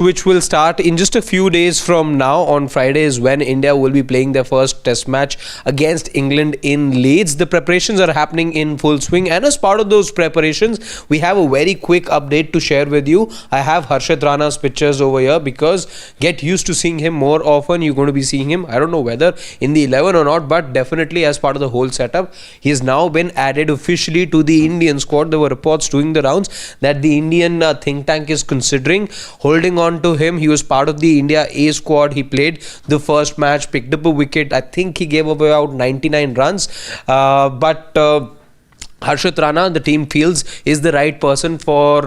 which will start in just a few days from now. On Friday is when India will be playing their first test match against England in Leeds. The preparations are happening in full swing, and as part of those preparations, we have a very quick update to share with you. I have Harshit Rana's pictures over here because get used to seeing him more often. You're going to be seeing him, I don't know whether in the 11 or not, but definitely as part of the whole setup. He has now been added officially to the Indian squad. There were reports doing the rounds that the Indian think tank is considering holding on to him. He was part of the India A squad. He played the first match, picked up a wicket. I think he gave up about 99 runs. But Harshit Rana, the team feels, is the right person for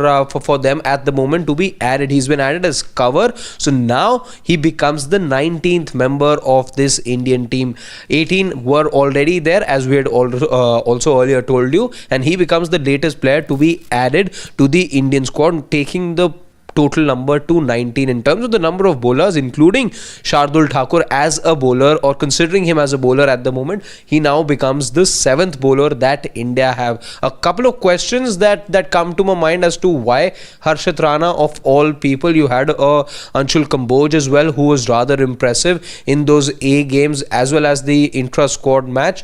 them at the moment to be added. He's been added as cover, so now he becomes the 19th member of this Indian team. 18 were already there, as we had also earlier told you, and he becomes the latest player to be added to the Indian squad, taking the total number to 19 in terms of the number of bowlers, including Shardul Thakur as a bowler, or considering him as a bowler at the moment. He now becomes the 7th bowler that India have. A couple of questions that come to my mind as to why Harshit Rana of all people. You had Anshul Kamboj as well, who was rather impressive in those A games as well as the intra-squad match.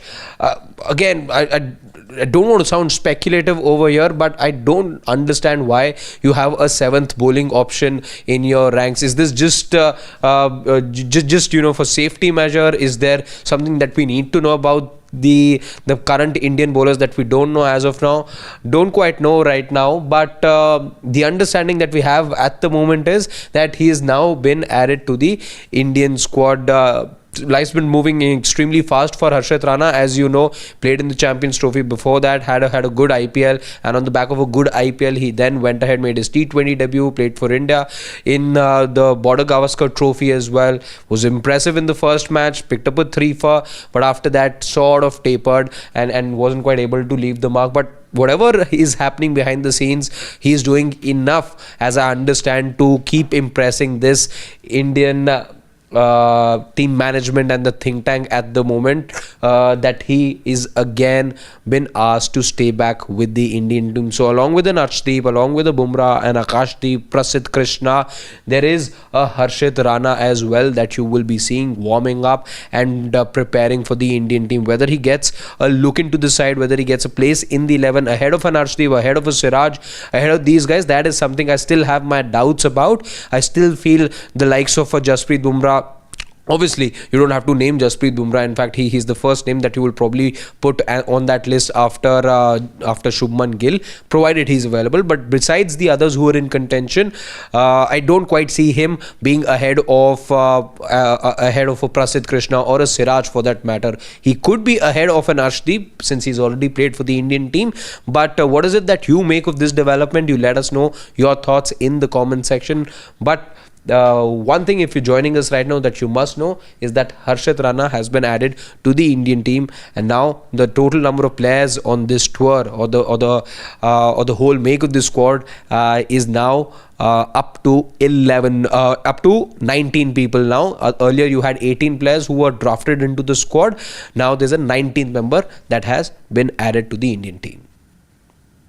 Again, I don't want to sound speculative over here, but I don't understand why you have a 7th bowling option in your ranks. Is this just for safety measure? Is there something that we need to know about the current Indian bowlers that we don't know as of now? Don't quite know right now, but the understanding that we have at the moment is that he has now been added to the Indian squad. Life's been moving extremely fast for Harshit Rana. As you know, played in the Champions Trophy before that, had a good IPL, and on the back of a good IPL, he then went ahead, made his T20 debut, played for India in the Border Gavaskar Trophy as well. Was impressive in the first match, picked up a 3-4, but after that sort of tapered and wasn't quite able to leave the mark. But whatever is happening behind the scenes, he is doing enough, as I understand, to keep impressing this Indian team management and the think tank at the moment, that he is again been asked to stay back with the Indian team. So along with an Arshdeep, along with a Bumrah and Akashdeep, Prasidh Krishna, there is a Harshit Rana as well that you will be seeing warming up and preparing for the Indian team. Whether he gets a look into the side, whether he gets a place in the 11 ahead of an Arshdeep, ahead of a Siraj, ahead of these guys, that is something I still have my doubts about. I still feel the likes of a Jasprit Bumrah. Obviously, you don't have to name Jasprit Bumrah. In fact, he's the first name that you will probably put on that list after Shubman Gill, provided he's available. But besides the others who are in contention, I don't quite see him being ahead of a Prasidh Krishna or a Siraj for that matter. He could be ahead of an Arshdeep since he's already played for the Indian team. But what is it that you make of this development? You let us know your thoughts in the comment section. But one thing, if you're joining us right now, that you must know is that Harshit Rana has been added to the Indian team, and now the total number of players on this tour, or the whole make of this squad, is now up to 19 people now. Earlier you had 18 players who were drafted into the squad. Now there's a 19th member that has been added to the Indian team.